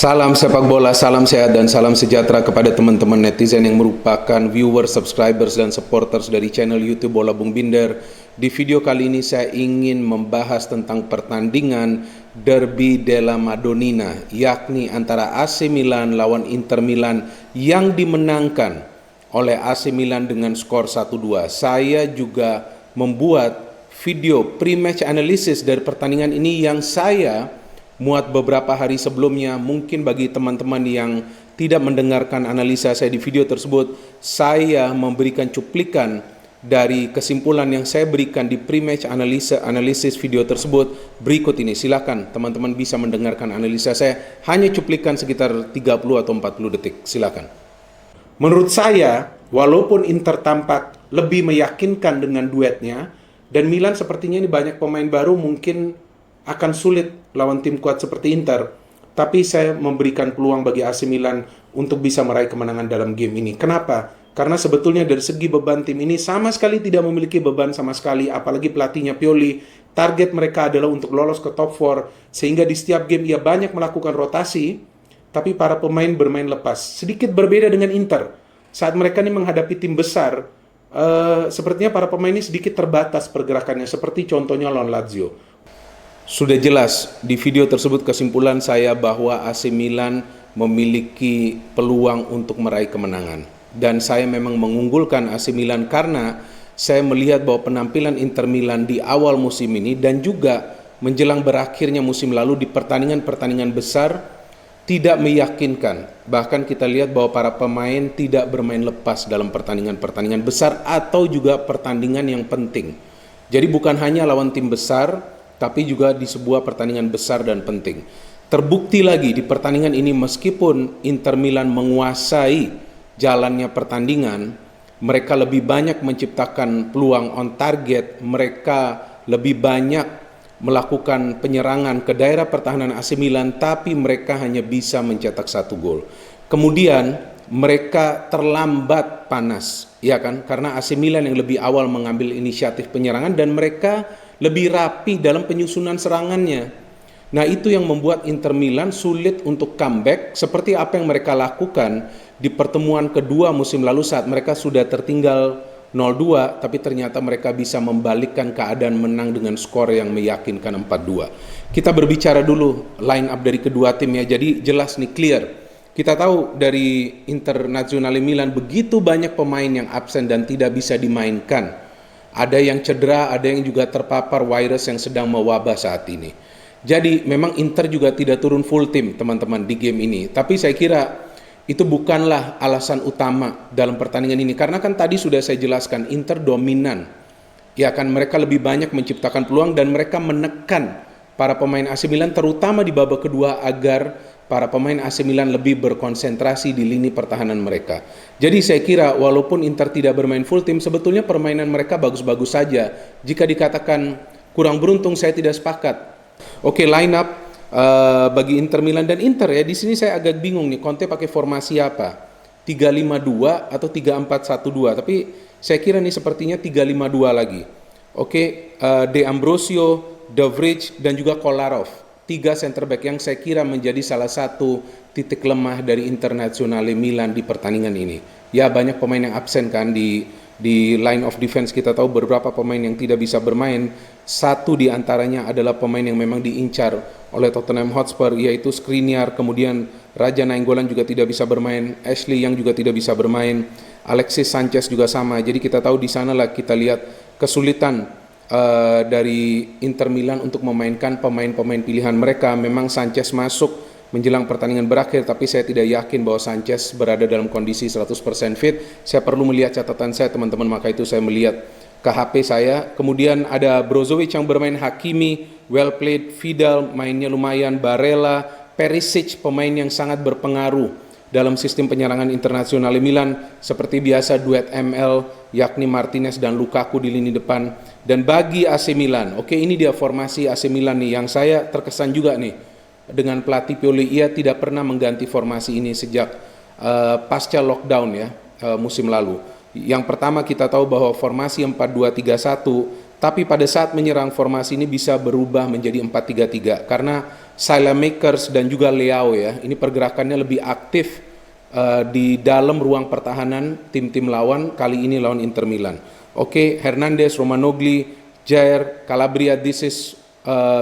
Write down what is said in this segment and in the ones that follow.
Salam sepak bola, salam sehat dan salam sejahtera kepada teman-teman netizen yang merupakan viewer, subscribers dan supporters dari channel YouTube Bola Bung Binder. Di video kali ini saya ingin membahas tentang pertandingan Derby della Madonnina, yakni antara AC Milan lawan Inter Milan yang dimenangkan oleh AC Milan dengan skor 1-2. Saya juga membuat video pre-match analysis dari pertandingan ini yang saya muat beberapa hari sebelumnya. Mungkin bagi teman-teman yang tidak mendengarkan analisa saya di video tersebut, saya memberikan cuplikan dari kesimpulan yang saya berikan di pre-match analisis video tersebut berikut ini. Silakan teman-teman bisa mendengarkan analisa saya, hanya cuplikan sekitar 30 atau 40 detik. Silakan. Menurut saya, walaupun Inter tampak lebih meyakinkan dengan duetnya, dan Milan sepertinya ini banyak pemain baru, mungkin akan sulit lawan tim kuat seperti Inter, tapi saya memberikan peluang bagi AC Milan untuk bisa meraih kemenangan dalam game ini. Kenapa? Karena sebetulnya dari segi beban tim ini sama sekali tidak memiliki beban sama sekali, apalagi pelatihnya Pioli. Target mereka adalah untuk lolos ke top 4, sehingga di setiap game ia banyak melakukan rotasi, tapi para pemain bermain lepas. Sedikit berbeda dengan Inter. Saat mereka ini menghadapi tim besar, sepertinya para pemain ini sedikit terbatas pergerakannya, seperti contohnya lawan Lazio. Sudah jelas di video tersebut kesimpulan saya bahwa AC Milan memiliki peluang untuk meraih kemenangan. Dan saya memang mengunggulkan AC Milan karena saya melihat bahwa penampilan Inter Milan di awal musim ini dan juga menjelang berakhirnya musim lalu di pertandingan-pertandingan besar tidak meyakinkan. Bahkan kita lihat bahwa para pemain tidak bermain lepas dalam pertandingan-pertandingan besar atau juga pertandingan yang penting. Jadi bukan hanya lawan tim besar, tapi juga di sebuah pertandingan besar dan penting. Terbukti lagi di pertandingan ini, meskipun Inter Milan menguasai jalannya pertandingan, mereka lebih banyak menciptakan peluang on target, mereka lebih banyak melakukan penyerangan ke daerah pertahanan AC Milan, tapi mereka hanya bisa mencetak 1 gol. Kemudian mereka terlambat panas, ya kan? Karena AC Milan yang lebih awal mengambil inisiatif penyerangan dan mereka lebih rapi dalam penyusunan serangannya. Nah, itu yang membuat Inter Milan sulit untuk comeback seperti apa yang mereka lakukan di pertemuan kedua musim lalu saat mereka sudah tertinggal 0-2, tapi ternyata mereka bisa membalikkan keadaan menang dengan skor yang meyakinkan 4-2. Kita berbicara dulu line up dari kedua tim ya, jadi jelas nih, clear. Kita tahu dari Internazionale Milan begitu banyak pemain yang absen dan tidak bisa dimainkan. Ada yang cedera, ada yang juga terpapar virus yang sedang mewabah saat ini. Jadi memang Inter juga tidak turun full tim teman-teman di game ini. Tapi saya kira itu bukanlah alasan utama dalam pertandingan ini. Karena kan tadi sudah saya jelaskan, Inter dominan. Ya kan, mereka lebih banyak menciptakan peluang dan mereka menekan para pemain AC Milan terutama di babak kedua agar para pemain AC Milan lebih berkonsentrasi di lini pertahanan mereka. Jadi saya kira walaupun Inter tidak bermain full tim, sebetulnya permainan mereka bagus-bagus saja. Jika dikatakan kurang beruntung, saya tidak sepakat. Oke, line up bagi Inter Milan dan Inter ya, di sini saya agak bingung nih, Conte pakai formasi apa? 3-5-2 atau 3-4-1-2? Tapi saya kira nih sepertinya 3-5-2 lagi. Oke, De Ambrosio, De Vrij dan juga Kolarov. 3 center back yang saya kira menjadi salah satu titik lemah dari Internazionale Milan di pertandingan ini. Ya, banyak pemain yang absen kan di line of defense. Kita tahu beberapa pemain yang tidak bisa bermain. Satu di antaranya adalah pemain yang memang diincar oleh Tottenham Hotspur, yaitu Skriniar. Kemudian Raja Nainggolan juga tidak bisa bermain, Ashley yang juga tidak bisa bermain, Alexis Sanchez juga sama. Jadi kita tahu di sanalah kita lihat kesulitan dari Inter Milan untuk memainkan pemain-pemain pilihan mereka. Memang Sanchez masuk menjelang pertandingan berakhir, tapi saya tidak yakin bahwa Sanchez berada dalam kondisi 100% fit. Saya perlu melihat catatan saya teman-teman, maka itu saya melihat ke HP saya. Kemudian ada Brozovic yang bermain, Hakimi, well played, Vidal mainnya lumayan, Barella, Perisic pemain yang sangat berpengaruh dalam sistem penyerangan Internazionale Milan. Seperti biasa duet ML yakni Martinez dan Lukaku di lini depan. Dan bagi AC Milan, oke, ini dia formasi AC Milan nih yang saya terkesan juga nih dengan pelatih Pioli. Ia tidak pernah mengganti formasi ini sejak pasca lockdown ya, musim lalu. Yang pertama kita tahu bahwa formasi 4-2-3-1 Tapi pada saat menyerang, formasi ini bisa berubah menjadi 4-3-3 karena Saelemaekers dan juga Leao ya, ini pergerakannya lebih aktif di dalam ruang pertahanan tim-tim lawan, kali ini lawan Inter Milan. Oke, Hernandez, Romagnoli, Jair, Calabria, this is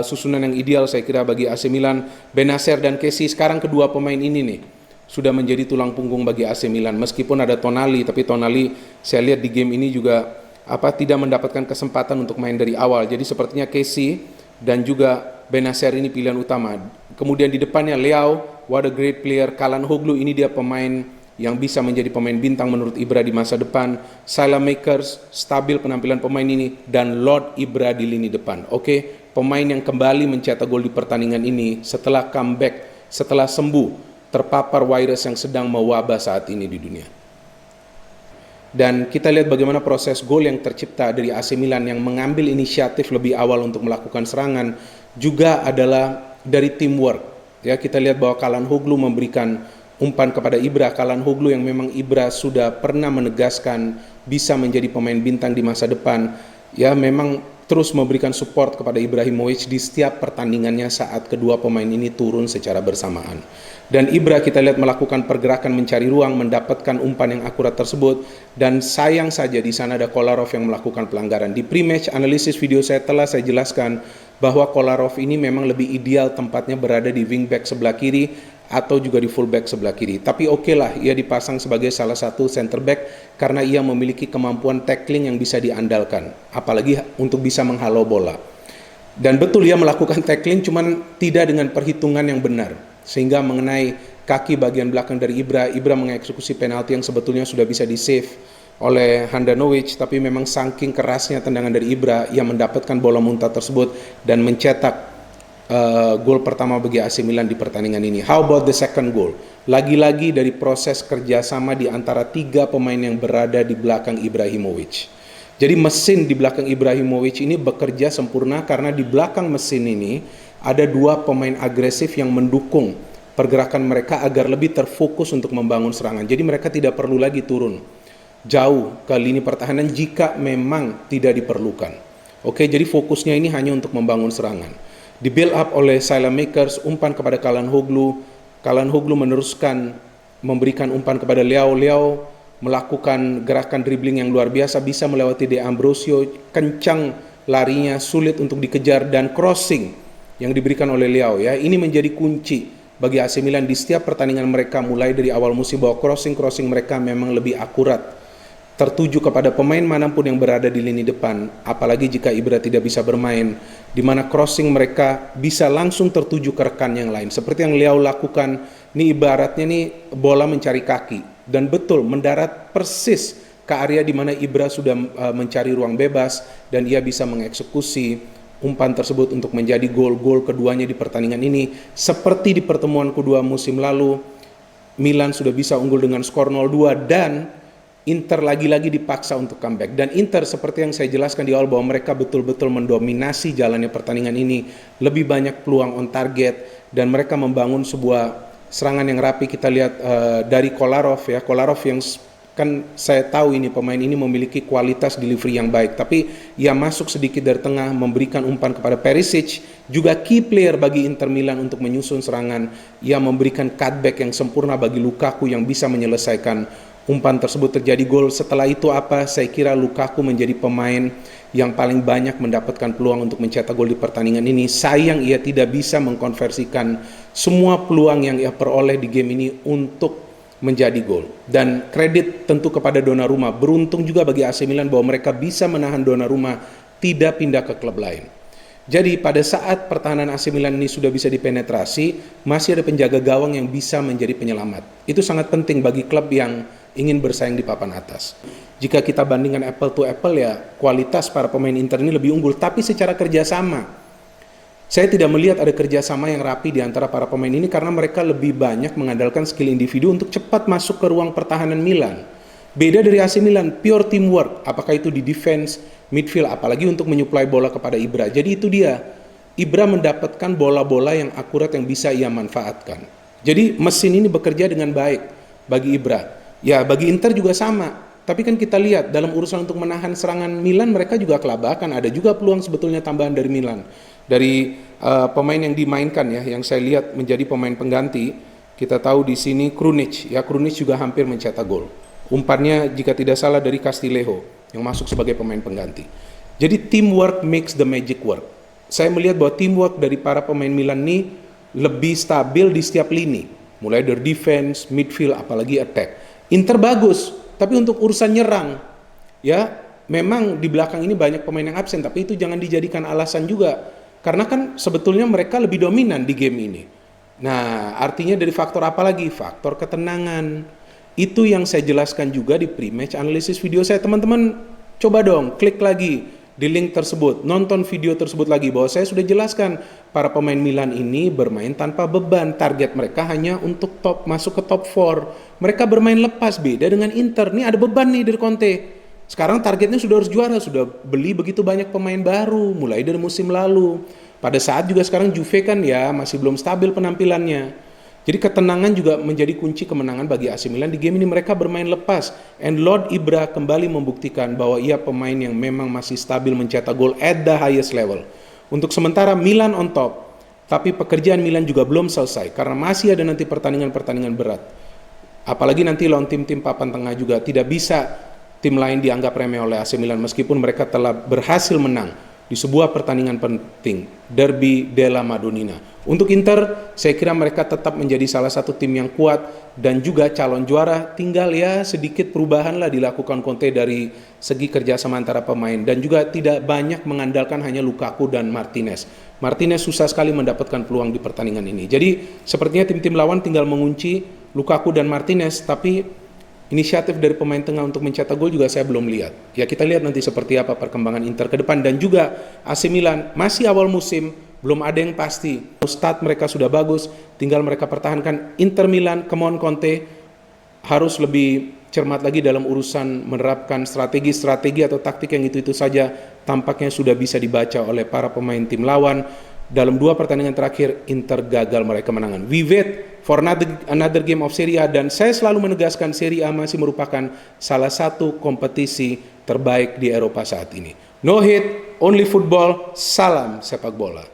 susunan yang ideal saya kira bagi AC Milan. Benacer dan Kessie, sekarang kedua pemain ini nih sudah menjadi tulang punggung bagi AC Milan. Meskipun ada Tonali, tapi Tonali saya lihat di game ini juga tidak mendapatkan kesempatan untuk main dari awal. Jadi sepertinya Kessie dan juga Benacer ini pilihan utama. Kemudian di depannya Leao, what a great player. Calhanoglu, ini dia pemain yang bisa menjadi pemain bintang menurut Ibra di masa depan. Saelemaekers, stabil penampilan pemain ini, dan Lord Ibra di lini depan. Oke, pemain yang kembali mencetak gol di pertandingan ini setelah comeback, setelah sembuh terpapar virus yang sedang mewabah saat ini di dunia. Dan kita lihat bagaimana proses gol yang tercipta dari AC Milan yang mengambil inisiatif lebih awal untuk melakukan serangan juga adalah dari teamwork. Ya, kita lihat bahwa Calhanoglu memberikan umpan kepada Ibra. Calhanoglu yang memang Ibra sudah pernah menegaskan bisa menjadi pemain bintang di masa depan. Ya, memang terus memberikan support kepada Ibrahimovic di setiap pertandingannya saat kedua pemain ini turun secara bersamaan. Dan Ibra kita lihat melakukan pergerakan mencari ruang, mendapatkan umpan yang akurat tersebut, dan sayang saja di sana ada Kolarov yang melakukan pelanggaran. Di pre-match analisis video saya telah saya jelaskan bahwa Kolarov ini memang lebih ideal tempatnya berada di wingback sebelah kiri atau juga di fullback sebelah kiri. Tapi oke lah, ia dipasang sebagai salah satu center back karena ia memiliki kemampuan tackling yang bisa diandalkan, apalagi untuk bisa menghalau bola. Dan betul ia melakukan tackling, cuman tidak dengan perhitungan yang benar, sehingga mengenai kaki bagian belakang dari Ibra. Ibra mengeksekusi penalti yang sebetulnya sudah bisa di-save oleh Handanovic, tapi memang saking kerasnya tendangan dari Ibra, ia mendapatkan bola muntah tersebut dan mencetak gol pertama bagi AC Milan di pertandingan ini. How about the second goal? Lagi-lagi dari proses kerjasama di antara tiga pemain yang berada di belakang Ibrahimovic. Jadi mesin di belakang Ibrahimovic ini bekerja sempurna karena di belakang mesin ini ada dua pemain agresif yang mendukung pergerakan mereka agar lebih terfokus untuk membangun serangan. Jadi mereka tidak perlu lagi turun jauh ke lini pertahanan jika memang tidak diperlukan. Oke, jadi fokusnya ini hanya untuk membangun serangan. Di build up oleh Saelemaekers, umpan kepada Calhanoglu. Calhanoglu meneruskan memberikan umpan kepada Leao. Leao melakukan gerakan dribbling yang luar biasa, bisa melewati De Ambrosio, kencang larinya, sulit untuk dikejar, dan crossing yang diberikan oleh Leao ya. Ini menjadi kunci bagi AC Milan di setiap pertandingan mereka mulai dari awal musim, bahwa crossing mereka memang lebih akurat, tertuju kepada pemain manapun yang berada di lini depan, apalagi jika Ibra tidak bisa bermain, di mana crossing mereka bisa langsung tertuju ke rekan yang lain. Seperti yang Leao lakukan, ini ibaratnya nih bola mencari kaki, dan betul mendarat persis ke area di mana Ibra sudah mencari ruang bebas, dan ia bisa mengeksekusi umpan tersebut untuk menjadi gol keduanya di pertandingan ini. Seperti di pertemuan kedua musim lalu, Milan sudah bisa unggul dengan skor 0-2 dan Inter lagi-lagi dipaksa untuk comeback. Dan Inter seperti yang saya jelaskan di awal bahwa mereka betul-betul mendominasi jalannya pertandingan ini, lebih banyak peluang on target, dan mereka membangun sebuah serangan yang rapi. Kita lihat dari Kolarov ya, Kolarov yang kan saya tahu ini pemain ini memiliki kualitas delivery yang baik, tapi ia masuk sedikit dari tengah, memberikan umpan kepada Perisic, juga key player bagi Inter Milan untuk menyusun serangan. Ia memberikan cutback yang sempurna bagi Lukaku yang bisa menyelesaikan umpan tersebut, terjadi gol. Setelah itu apa? Saya kira Lukaku menjadi pemain yang paling banyak mendapatkan peluang untuk mencetak gol di pertandingan ini. Sayang ia tidak bisa mengkonversikan semua peluang yang ia peroleh di game ini untuk menjadi gol. Dan kredit tentu kepada Donnarumma. Beruntung juga bagi AC Milan bahwa mereka bisa menahan Donnarumma tidak pindah ke klub lain. Jadi pada saat pertahanan AC Milan ini sudah bisa dipenetrasi, masih ada penjaga gawang yang bisa menjadi penyelamat. Itu sangat penting bagi klub yang ingin bersaing di papan atas. Jika kita bandingkan apple to apple ya, kualitas para pemain Inter ini lebih unggul, tapi secara kerjasama, saya tidak melihat ada kerjasama yang rapi di antara para pemain ini karena mereka lebih banyak mengandalkan skill individu untuk cepat masuk ke ruang pertahanan Milan. Beda dari AC Milan, pure teamwork, apakah itu di defense, midfield, apalagi untuk menyuplai bola kepada Ibra. Jadi itu dia, Ibra mendapatkan bola-bola yang akurat yang bisa ia manfaatkan. Jadi mesin ini bekerja dengan baik bagi Ibra. Ya bagi Inter juga sama, Tapi kan kita lihat dalam urusan untuk menahan serangan Milan mereka juga kelabakan. Ada juga peluang sebetulnya tambahan dari Milan. Dari pemain yang dimainkan ya, yang saya lihat menjadi pemain pengganti, kita tahu di sini Krunic. Ya, Krunic juga hampir mencetak gol. Umpannya jika tidak salah dari Castillejo yang masuk sebagai pemain pengganti. Jadi teamwork makes the magic work. Saya melihat bahwa teamwork dari para pemain Milan ini lebih stabil di setiap lini. Mulai dari defense, midfield, apalagi attack. Inter bagus, tapi untuk urusan nyerang, ya memang di belakang ini banyak pemain yang absen, tapi itu jangan dijadikan alasan juga. Karena kan sebetulnya mereka lebih dominan di game ini. Nah, artinya dari faktor apa lagi? Faktor ketenangan. Itu yang saya jelaskan juga di pre-match analisis video saya. Teman-teman, coba dong klik lagi di link tersebut, nonton video tersebut lagi, bahwa saya sudah jelaskan para pemain Milan ini bermain tanpa beban. Target mereka hanya untuk masuk ke top 4. Mereka bermain lepas, beda dengan Inter. Ini ada beban nih dari Conte. Sekarang targetnya sudah harus juara, sudah beli begitu banyak pemain baru, mulai dari musim lalu. Pada saat juga sekarang Juve kan ya masih belum stabil penampilannya. Jadi ketenangan juga menjadi kunci kemenangan bagi AC Milan. Di game ini mereka bermain lepas. And Lord Ibra kembali membuktikan bahwa ia pemain yang memang masih stabil mencetak gol at the highest level. Untuk sementara Milan on top. Tapi pekerjaan Milan juga belum selesai. Karena masih ada nanti pertandingan-pertandingan berat. Apalagi nanti lawan tim-tim papan tengah juga. Tidak bisa tim lain dianggap remeh oleh AC Milan meskipun mereka telah berhasil menang di sebuah pertandingan penting, Derby della Madonnina. Untuk Inter, saya kira mereka tetap menjadi salah satu tim yang kuat dan juga calon juara. Tinggal ya sedikit perubahan lah dilakukan Conte dari segi kerjasama antara pemain dan juga tidak banyak mengandalkan hanya Lukaku dan Martinez. Martinez susah sekali mendapatkan peluang di pertandingan ini. Jadi sepertinya tim-tim lawan tinggal mengunci Lukaku dan Martinez, tapi inisiatif dari pemain tengah untuk mencetak gol juga saya belum lihat. Ya kita lihat nanti seperti apa perkembangan Inter ke depan. Dan juga AC Milan masih awal musim, belum ada yang pasti. Start mereka sudah bagus, tinggal mereka pertahankan. Inter Milan, come on Conte, harus lebih cermat lagi dalam urusan menerapkan strategi atau taktik yang itu-itu saja. Tampaknya sudah bisa dibaca oleh para pemain tim lawan. Dalam 2 pertandingan terakhir, Inter gagal meraih kemenangan. We wait for another game of Serie A, dan saya selalu menegaskan Serie A masih merupakan salah satu kompetisi terbaik di Eropa saat ini. No hate, only football, salam sepak bola.